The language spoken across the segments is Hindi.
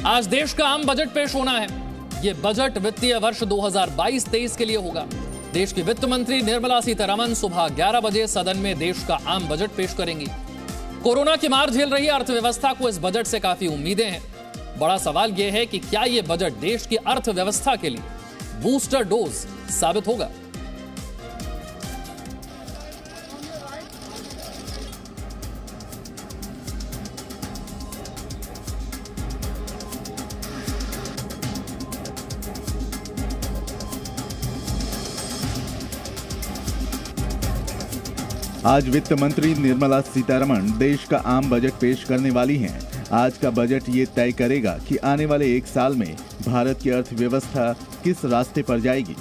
आज देश का आम बजट पेश होना है। ये बजट वित्तीय वर्ष 2022-23 के लिए होगा। देश की वित्त मंत्री निर्मला सीतारमण सुबह 11 बजे सदन में देश का आम बजट पेश करेंगी। कोरोना की मार झेल रही अर्थव्यवस्था को इस बजट से काफी उम्मीदें हैं। बड़ा सवाल यह है कि क्या यह बजट देश की अर्थव्यवस्था के लिए बूस्टर डोज साबित होगा। आज वित्त मंत्री निर्मला सीतारमण देश का आम बजट पेश करने वाली हैं। आज का बजट ये तय करेगा कि आने वाले एक साल में भारत की अर्थव्यवस्था किस रास्ते पर जाएगी।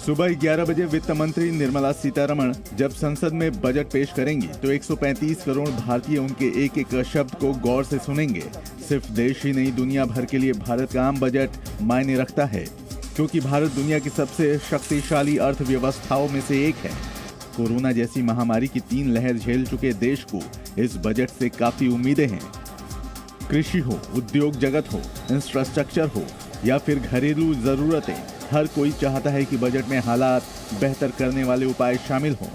सुबह 11 बजे वित्त मंत्री निर्मला सीतारमण जब संसद में बजट पेश करेंगी तो 135 करोड़ भारतीय उनके एक एक शब्द को गौर से सुनेंगे। सिर्फ देश ही नहीं, दुनिया भर के लिए भारत का आम बजट मायने रखता है, क्योंकि भारत दुनिया की सबसे शक्तिशाली अर्थव्यवस्थाओं में से एक है। कोरोना जैसी महामारी की 3 लहर झेल चुके देश को इस बजट से काफी उम्मीदें हैं। कृषि हो, उद्योग जगत हो, इंफ्रास्ट्रक्चर हो या फिर घरेलू जरूरतें, हर कोई चाहता है कि बजट में हालात बेहतर करने वाले उपाय शामिल हों।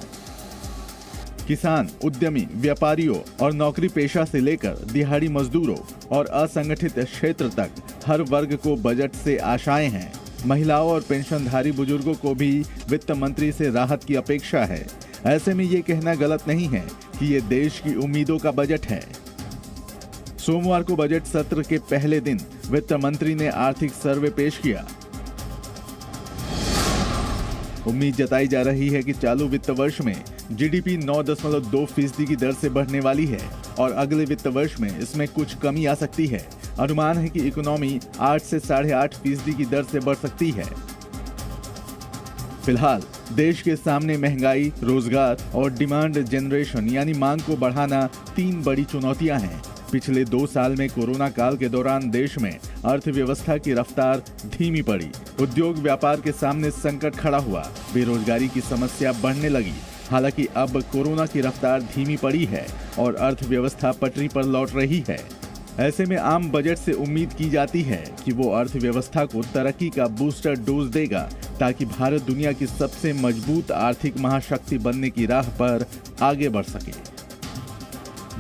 किसान, उद्यमी, व्यापारियों और नौकरी पेशा से लेकर दिहाड़ी मजदूरों और असंगठित क्षेत्र तक हर वर्ग को बजट से आशाएं हैं। महिलाओं और पेंशनधारी बुजुर्गों को भी वित्त मंत्री से राहत की अपेक्षा है। ऐसे में ये कहना गलत नहीं है कि ये देश की उम्मीदों का बजट है। सोमवार को बजट सत्र के पहले दिन वित्त मंत्री ने आर्थिक सर्वे पेश किया। उम्मीद जताई जा रही है कि चालू वित्त वर्ष में जीडीपी 9.2% की दर से बढ़ने वाली है और अगले वित्त वर्ष में इसमें कुछ कमी आ सकती है। अनुमान है कि इकोनॉमी 8 से 8.5% की दर से बढ़ सकती है। फिलहाल देश के सामने महंगाई, रोजगार और डिमांड जनरेशन यानी मांग को बढ़ाना 3 बड़ी चुनौतियां हैं। पिछले 2 साल में कोरोना काल के दौरान देश में अर्थव्यवस्था की रफ्तार धीमी पड़ी। उद्योग व्यापार के सामने संकट खड़ा हुआ, बेरोजगारी की समस्या बढ़ने लगी। हालांकि अब कोरोना की रफ्तार धीमी पड़ी है और अर्थव्यवस्था पटरी पर लौट रही है। ऐसे में आम बजट से उम्मीद की जाती है कि वो अर्थव्यवस्था को तरक्की का बूस्टर डोज देगा, ताकि भारत दुनिया की सबसे मजबूत आर्थिक महाशक्ति बनने की राह पर आगे बढ़ सके।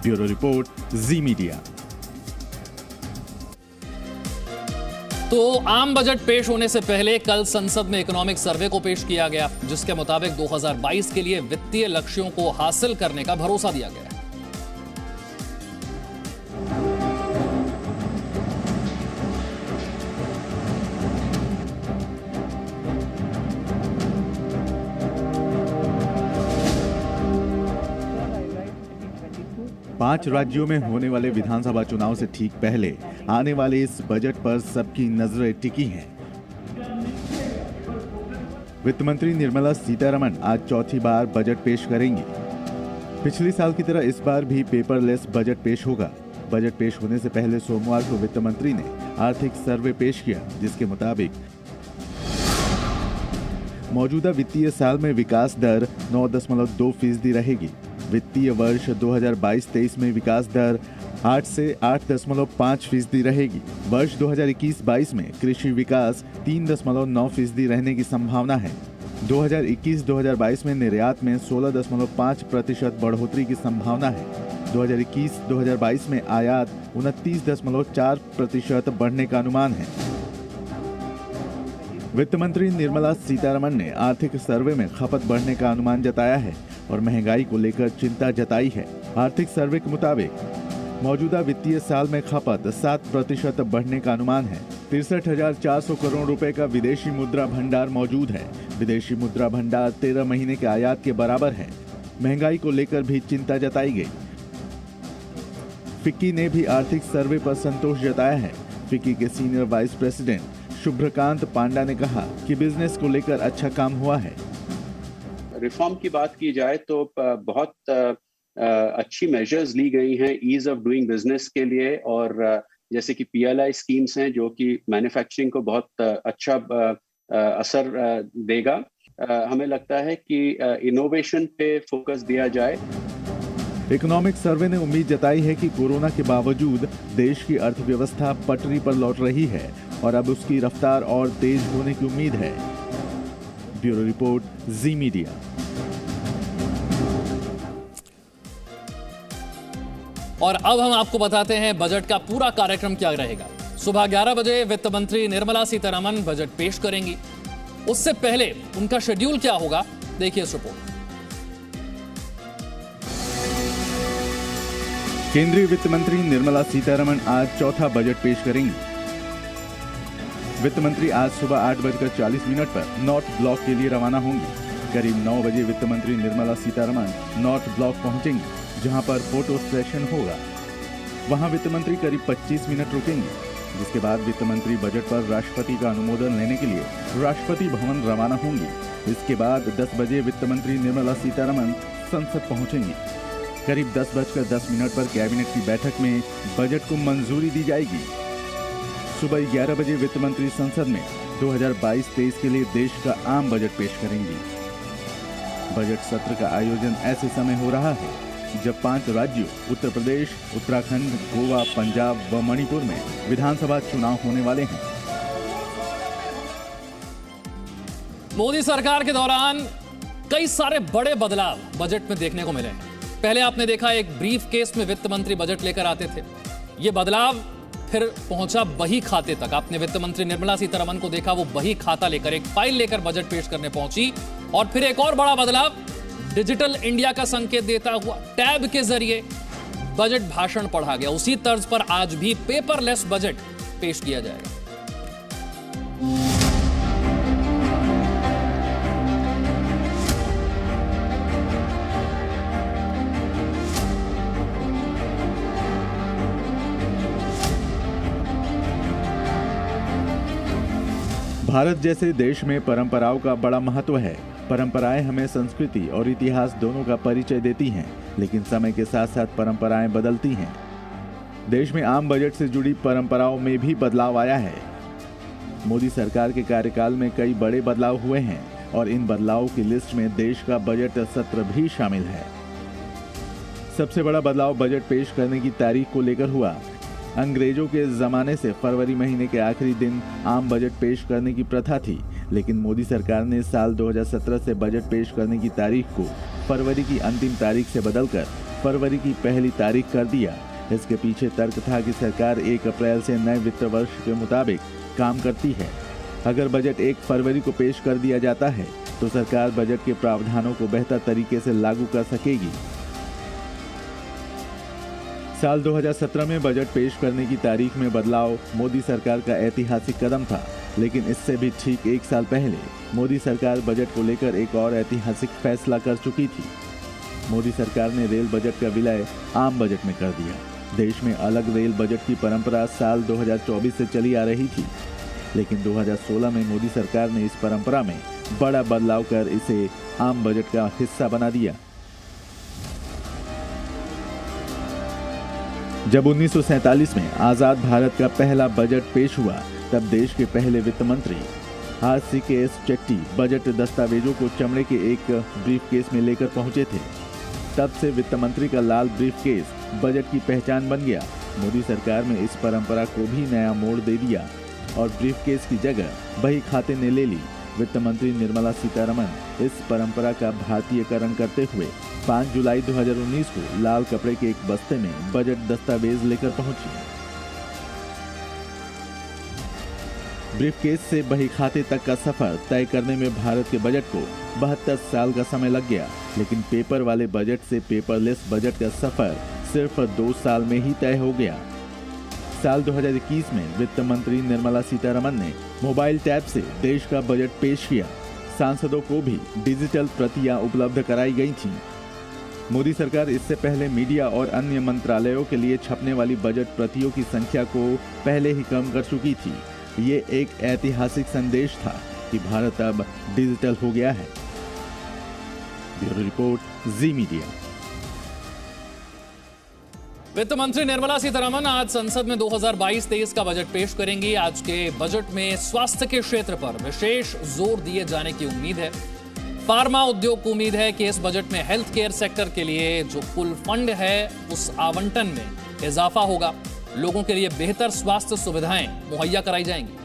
ब्यूरो रिपोर्ट, जी मीडिया। तो आम बजट पेश होने से पहले कल संसद में इकोनॉमिक सर्वे को पेश किया गया, जिसके मुताबिक 2022 के लिए वित्तीय लक्ष्यों को हासिल करने का भरोसा दिया गया है। 5 राज्यों में होने वाले विधानसभा चुनाव से ठीक पहले आने वाले इस बजट पर सबकी नजरें टिकी हैं। वित्त मंत्री निर्मला सीतारमण आज चौथी बार बजट पेश करेंगी। पिछले साल की तरह इस बार भी पेपरलेस बजट पेश होगा। बजट पेश होने से पहले सोमवार को वित्त मंत्री ने आर्थिक सर्वे पेश किया, जिसके मुताबिक मौजूदा वित्तीय साल में विकास दर 9.2% रहेगी। वित्तीय वर्ष 2022-23 में विकास दर 8 से 8.5% रहेगी। वर्ष 2021-22 में कृषि विकास 3.9% रहने की संभावना है। 2021-2022 में निर्यात में 16.5% बढ़ोतरी की संभावना है। 2021-2022 में आयात 29.4% बढ़ने का अनुमान है। वित्त मंत्री निर्मला सीतारमण ने आर्थिक सर्वे में खपत बढ़ने का अनुमान जताया है और महंगाई को लेकर चिंता जताई है। आर्थिक सर्वे के मुताबिक मौजूदा वित्तीय साल में खपत 7% बढ़ने का अनुमान है। 63,400 करोड़ रुपए का विदेशी मुद्रा भंडार मौजूद है। विदेशी मुद्रा भंडार 13 महीने के आयात के बराबर है। महंगाई को लेकर भी चिंता जताई गई। फिक्की ने भी आर्थिक सर्वे पर संतोष जताया है। फिक्की के सीनियर वाइस प्रेसिडेंट शुभ्रकांत पांडा ने कहा कि बिजनेस को लेकर अच्छा काम हुआ है। रिफॉर्म की बात की जाए तो बहुत अच्छी मेजर्स ली गई हैं ईज ऑफ डूइंग बिजनेस के लिए, और जैसे कि पीएलआई स्कीम्स हैं जो कि मैन्युफैक्चरिंग को बहुत अच्छा असर देगा। हमें लगता है कि इनोवेशन पे फोकस दिया जाए। इकोनॉमिक सर्वे ने उम्मीद जताई है कि कोरोना के बावजूद देश की अर्थव्यवस्था पटरी पर लौट रही है और अब उसकी रफ्तार और तेज होने की उम्मीद है। ब्यूरो रिपोर्ट, जी मीडिया। और अब हम आपको बताते हैं बजट का पूरा कार्यक्रम क्या रहेगा। सुबह 11 बजे वित्त मंत्री निर्मला सीतारमण बजट पेश करेंगी। उससे पहले उनका शेड्यूल क्या होगा, देखिए इस रिपोर्ट। केंद्रीय वित्त मंत्री निर्मला सीतारमण आज चौथा बजट पेश करेंगी। वित्त मंत्री आज सुबह 8:40 पर नॉर्थ ब्लॉक के लिए रवाना होंगी। करीब 9 बजे वित्त मंत्री निर्मला सीतारमण नॉर्थ ब्लॉक पहुंचेंगी, जहां पर फोटो सेशन होगा। वहां वित्त मंत्री करीब 25 मिनट रुकेंगे, जिसके बाद वित्त मंत्री बजट पर राष्ट्रपति का अनुमोदन लेने के लिए राष्ट्रपति भवन रवाना होंगी। इसके बाद 10 बजे वित्त मंत्री निर्मला सीतारमण संसद पहुंचेंगी। करीब 10:10 पर कैबिनेट की बैठक में बजट को मंजूरी दी जाएगी। सुबह 11 बजे वित्त मंत्री संसद में 2022-23 के लिए देश का आम बजट पेश करेंगी। बजट सत्र का आयोजन ऐसे समय हो रहा है जब 5 राज्यों उत्तर प्रदेश, उत्तराखंड, गोवा, पंजाब व मणिपुर में विधानसभा चुनाव होने वाले हैं। मोदी सरकार के दौरान कई सारे बड़े बदलाव बजट में देखने को मिले हैं। पहले आपने देखा एक ब्रीफ केस में वित्त मंत्री बजट लेकर आते थे। यह बदलाव फिर पहुंचा बही खाते तक। आपने वित्त मंत्री निर्मला सीतारमण को देखा, वो बही खाता लेकर, एक फाइल लेकर बजट पेश करने पहुंची। और फिर एक और बड़ा बदलाव, डिजिटल इंडिया का संकेत देता हुआ टैब के जरिए बजट भाषण पढ़ा गया। उसी तर्ज पर आज भी पेपरलेस बजट पेश किया जाएगा। भारत जैसे देश में परंपराओं का बड़ा महत्व है। परंपराएं हमें संस्कृति और इतिहास दोनों का परिचय देती हैं, लेकिन समय के साथ साथ परंपराएं बदलती हैं। देश में आम बजट से जुड़ी परंपराओं में भी बदलाव आया है। मोदी सरकार के कार्यकाल में कई बड़े बदलाव हुए हैं और इन बदलावों की लिस्ट में देश का बजट सत्र भी शामिल है। सबसे बड़ा बदलाव बजट पेश करने की तारीख को लेकर हुआ। अंग्रेजों के जमाने से फरवरी महीने के आखिरी दिन आम बजट पेश करने की प्रथा थी, लेकिन मोदी सरकार ने साल 2017 से बजट पेश करने की तारीख को फरवरी की अंतिम तारीख से बदलकर फरवरी की पहली तारीख कर दिया। इसके पीछे तर्क था कि सरकार 1 अप्रैल से नए वित्त वर्ष के मुताबिक काम करती है। अगर बजट 1 फरवरी को पेश कर दिया जाता है तो सरकार बजट के प्रावधानों को बेहतर तरीके से लागू कर सकेगी। साल 2017 में बजट पेश करने की तारीख में बदलाव मोदी सरकार का ऐतिहासिक कदम था, लेकिन इससे भी ठीक 1 साल पहले मोदी सरकार बजट को लेकर एक और ऐतिहासिक फैसला कर चुकी थी। मोदी सरकार ने रेल बजट का विलय आम बजट में कर दिया। देश में अलग रेल बजट की परंपरा साल 2024 से चली आ रही थी, लेकिन 2016 में मोदी सरकार ने इस परंपरा में बड़ा बदलाव कर इसे आम बजट का हिस्सा बना दिया। जब 1947 में आजाद भारत का पहला बजट पेश हुआ, तब देश के पहले वित्त मंत्री RCKS चेट्टी बजट दस्तावेजों को चमड़े के एक ब्रीफ केस में लेकर पहुंचे थे। तब से वित्त मंत्री का लाल ब्रीफ केस बजट की पहचान बन गया। मोदी सरकार में इस परंपरा को भी नया मोड़ दे दिया और ब्रीफ केस की जगह बही खाते ने ले ली। वित्त मंत्री निर्मला सीतारमण इस परंपरा का भारतीयकरण करते हुए 5 जुलाई 2019 को लाल कपड़े के एक बस्ते में बजट दस्तावेज लेकर पहुंची। ब्रीफकेस से बही खाते तक का सफर तय करने में भारत के बजट को 72 साल का समय लग गया, लेकिन पेपर वाले बजट से पेपरलेस बजट का सफर सिर्फ 2 साल में ही तय हो गया। साल 2021 में वित्त मंत्री निर्मला सीतारमण ने मोबाइल टैब से देश का बजट पेश किया। सांसदों को भी डिजिटल प्रतियां उपलब्ध कराई गई थीं। मोदी सरकार इससे पहले मीडिया और अन्य मंत्रालयों के लिए छपने वाली बजट प्रतियों की संख्या को पहले ही कम कर चुकी थी। ये एक ऐतिहासिक संदेश था कि भारत अब डिजिटल हो गया है। ब्यूरो रिपोर्ट, जी मीडिया। वित्त मंत्री निर्मला सीतारमण आज संसद में 2022-23 का बजट पेश करेंगी। आज के बजट में स्वास्थ्य के क्षेत्र पर विशेष जोर दिए जाने की उम्मीद है। फार्मा उद्योग को उम्मीद है कि इस बजट में हेल्थ केयर सेक्टर के लिए जो कुल फंड है उस आवंटन में इजाफा होगा। लोगों के लिए बेहतर स्वास्थ्य सुविधाएं मुहैया कराई जाएंगी।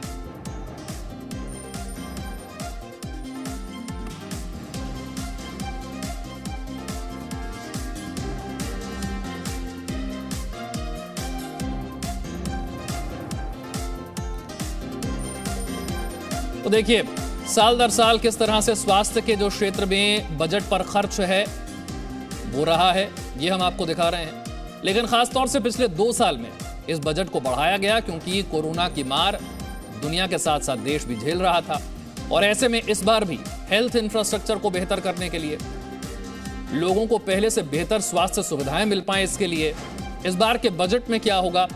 तो देखिए, साल दर साल किस तरह से स्वास्थ्य के जो क्षेत्र में बजट पर खर्च है वो रहा है, ये हम आपको दिखा रहे हैं। लेकिन खासतौर से पिछले 2 साल में इस बजट को बढ़ाया गया क्योंकि कोरोना की मार दुनिया के साथ साथ देश भी झेल रहा था। और ऐसे में इस बार भी हेल्थ इंफ्रास्ट्रक्चर को बेहतर करने के लिए, लोगों को पहले से बेहतर स्वास्थ्य सुविधाएं मिल पाए, इसके लिए इस बार के बजट में क्या होगा,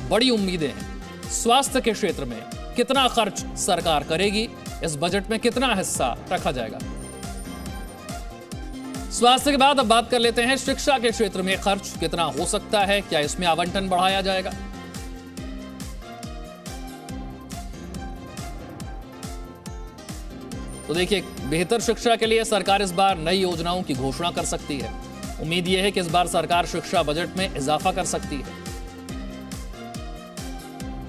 बड़ी उम्मीदें हैं। स्वास्थ्य के क्षेत्र में कितना खर्च सरकार करेगी, इस बजट में कितना हिस्सा रखा जाएगा। स्वास्थ्य के बाद अब बात कर लेते हैं शिक्षा के क्षेत्र में खर्च कितना हो सकता है, क्या इसमें आवंटन बढ़ाया जाएगा। तो देखिए, बेहतर शिक्षा के लिए सरकार इस बार नई योजनाओं की घोषणा कर सकती है। उम्मीद यह है कि इस बार सरकार शिक्षा बजट में इजाफा कर सकती है।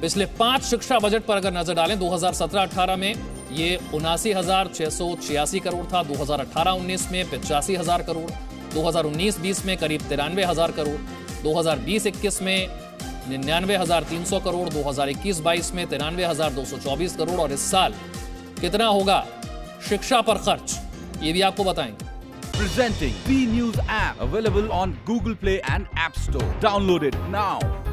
पिछले 5 शिक्षा बजट पर अगर नजर डालें, 2017-18 में ये 79,686 करोड़ था, 2018-19 में 85,000 करोड़, 2019-20 में करीब 93,000 करोड़, 2020-21 में 99,300 करोड़, 2021-22 में 93,224 करोड़। और इस साल कितना होगा शिक्षा पर खर्च, ये भी आपको बताएंगे। Presenting B News app available on Google Play and App Store. Download it now.